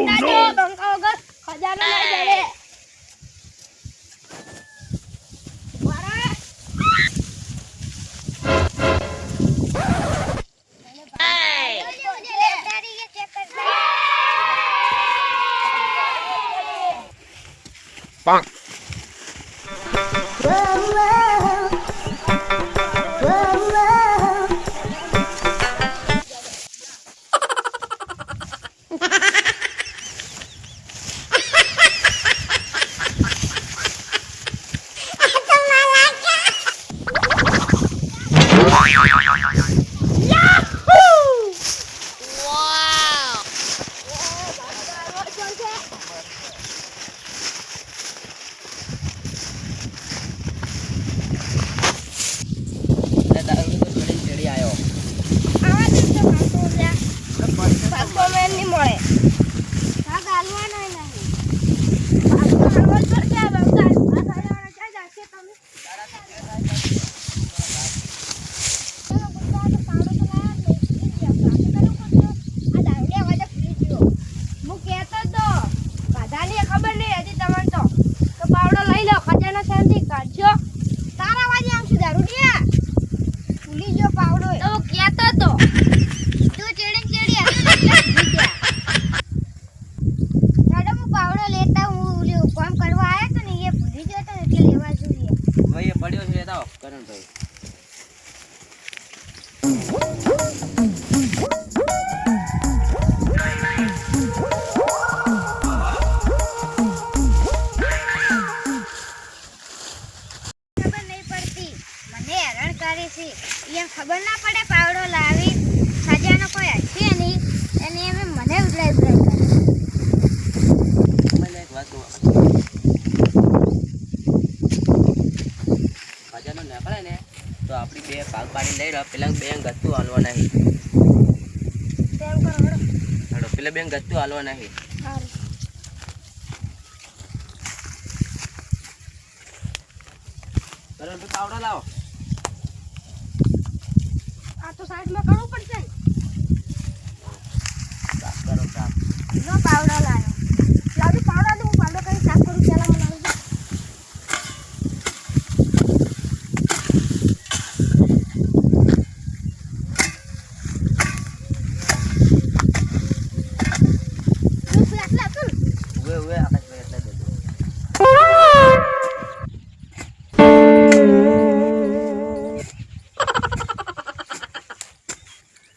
નાજો બંકા વગર ખજાનો લઈ જવે Bonk. ખબર ના પડે પાવડો લાવી ખાજાનો કોઈ હશે નહીં અને એમ મને ઉડલાઈ કરે મને એક વાત કહું ખાજાનો નીકળે ને તો આપણી બે ભાગ પાડી લઈ રહ્યો પેલા બે ગત્તું હાલવા નહીં તેમ કરો હેડો પેલા બે ગત્તું હાલવા નહીં કરણ પાવડો લાવો તો સાઈડ માં કરવું પડશે સાફ કરો સાફ નો પાવડો લાવ્યો લાવજો પાવડો તો હું પાવડો કરી સાફ કરું પેલા મને લાવજો ઉવે આકાશભાઈ એટલે દેજો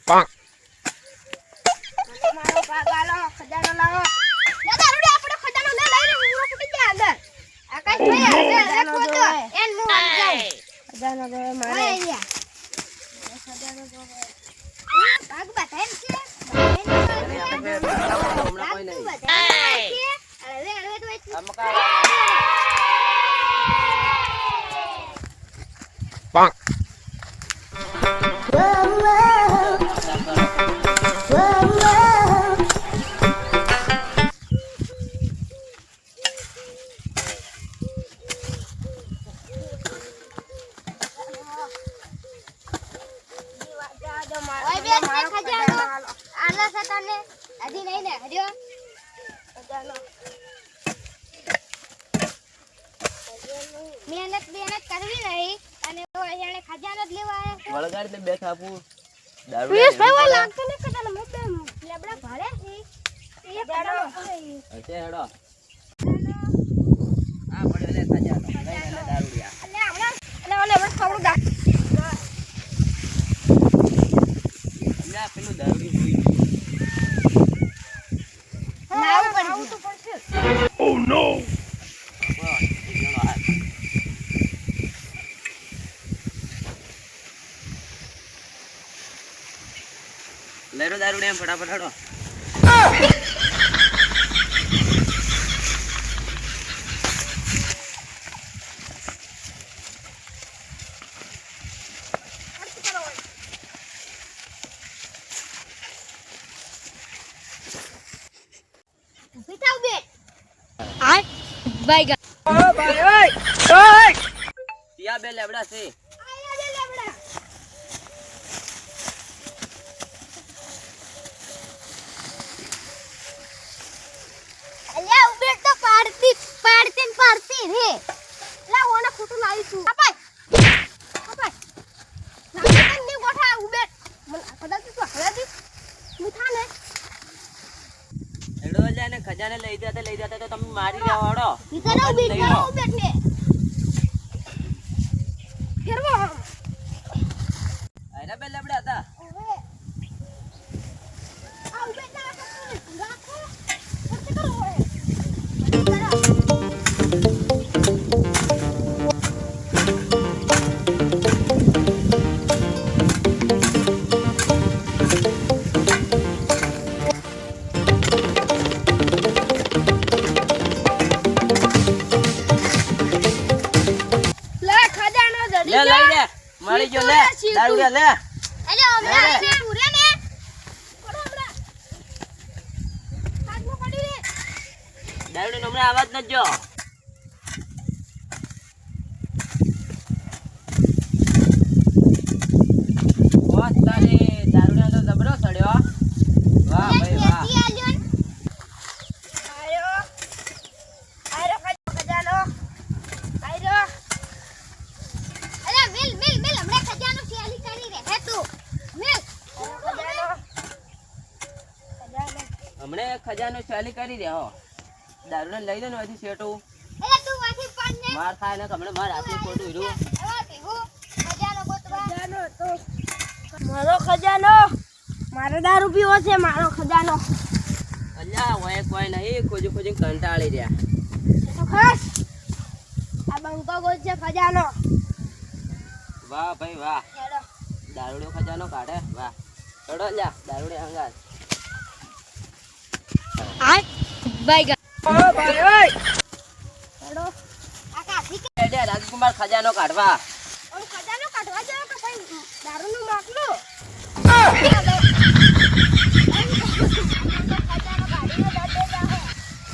Bonk. મારો પાગાલો ખજાનો લાવો દાદા રૂડી આપણો ખજાનો લે લઈને ઉરો ફૂટી જાય અંદર આકાશભાઈ આગળ ખોજો એન મુ જાવ ખજાનો દે મારે ખજાનો દો ભાગ બતાય છે હમણાં કોઈ નહીં હવે તો Bonk. મહેનત કરવી નહીં અને એને ખજાનો જ લેવા આવ્યા વળગાડ ને બે થાપું દારૂ પ્લીઝ ભાઈ લાગતો ને કદાચ મોટે લેબડા ભરે છે એ ખજાનો હશે હેડો આ પડ્યો લે ખજાનો લઈ લે દારૂડિયા અને હમણાં થોડું દા હમણાં પેલું દારૂડી જોઈ લાવું તો પડશે Oh no. લેરો દારૂડિયા ફટાફટ હેડો ભાઈ ગા ઓ ભાઈ ઓય ઓય તિયા બે લેબડા છે આયા દે લેબડા કદાચ તો હવેથી મીઠા ને હેડો લે ને ખજાને લઈ જતા તો તમે મારી જાવ હડો વિચારો બેઠ ને ફેરવો આયરા બે લેબડા હતા હવે આ ઉભે ના રાખો કરતે કરો હવે લે લઈ લે મળી ગયો લે દારૂડિયા લે અલે હમણાં ને ઉરે ને કોડો હમણાં હાથમાં પડી રે દારૂડિયો હમણાં આવાજ ન જો વાત તારે દારૂડિયા તો જબરો સડ્યો વાહ ભાઈ વાહ આયો ખજાનો આયો અરે મિલ હમણાં ખજાનો શેલી કરી રે હે તું મિલ હમણે ખજાનો ચાલી કરી દે હો દારૂને લઈ લે ને હજી શેટું અરે તું વાથી પાન ને માર ખાય ને હમણે માર હાથે ખોટું હીરું ખજાનો ગોતવા તો મારો ખજાનો મારો દારૂ પીવો છે મારો ખજાનો અલ્યા ઓય કોઈ નહીં ખોજી કંટાળી રહ્યા તો ખાસ આ બંકો ગોલ છે ખજાનો વાહ ભાઈ વાહ હેડો દારૂડિયો ખજાનો કાઢે વાહ ચડો લ્યા દારૂડે હંગાત હેડો આ કાઢી કે એડે રાજકુમાર ખજાનો કાઢવા ઓમ ખજાનો કાઢવા જાવ કે ભાઈ દારૂનું માટલું ખજાનો કાઢીને દડે જાહે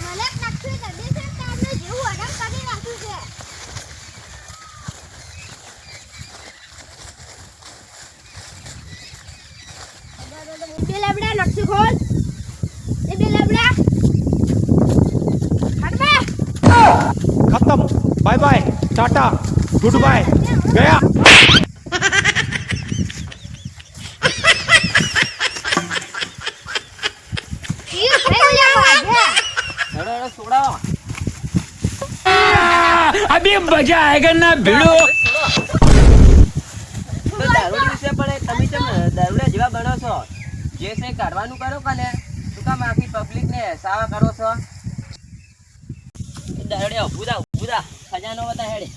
મને નક્કી દડે છે તમને જેવું આરામ કરી રાખ્યું છે બે લેબડા નક્કી ખોલ એ બે લેબડા હટવે खत्म bye bye tata goodbye गया ये भाई वागे હેડો હેડો છોડાવો अभी मजा आएगा ना भिड़ो તો દારૂડી વિશે પણ તમે કેમ દારૂડિયા જેવા બનો છો જે છે કાઢવાનું કરો કને શું કામ આખી પબ્લિક ને સાવા કરો છો દારૂડિયા ઊભું થા ખજાનો બતા હેડે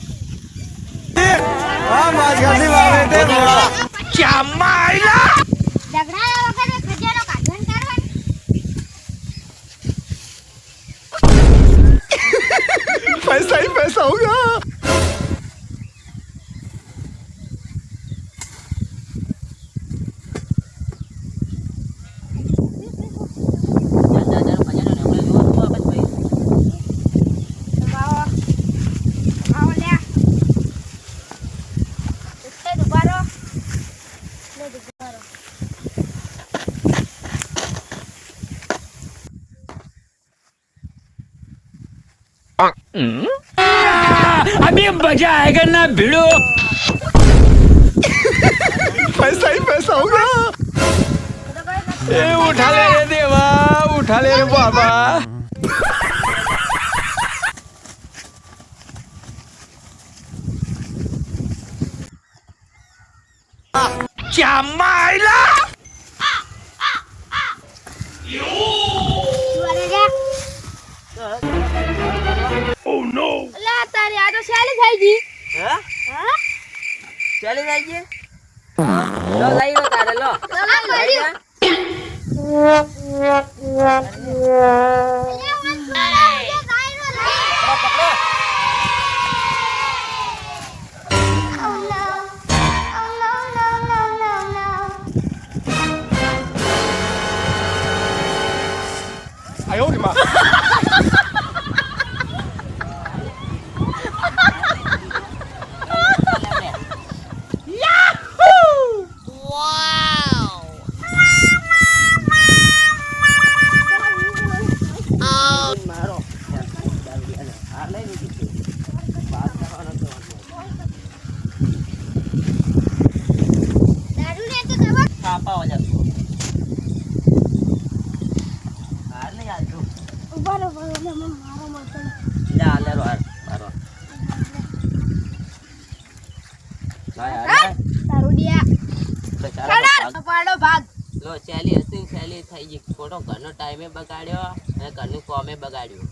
क्या मायला ઝઘડા વગર ખજાનો કાઢવાનું કરવાનું पैसा ही पैसा होगा દાદાનો ખજાનો ને હમણાં જોવો તો આપત ભાઈ આવો આવો લે ઉઠે દુબારો લે દુબારો अभी मजा आएगा ना भिड़ो पैसा ही पैसा होगा ए उठा ले रे देवा उठा ले रे बाबा क्या मायला દુબારે જા Oh no લા તારી આ તો શેલી થઈ ગઈ હા હા ચાલી જાય છે લો લઈ લો તારે લો આ પડ્યું आयो रे मां મારો દારૂડિયાને હાર લઈ લીધી વાત કરવાનો તો દારૂ ને તો દવા થાપા વાળા હા હા, દારૂડિયા. બચારા પાડો ભાગ. લો ચાલી હતી ચાલી થઈ ગઈ ખોટો ઘરનો ટાઈમે બગાડ્યો અને ઘરનું કોમે બગાડ્યું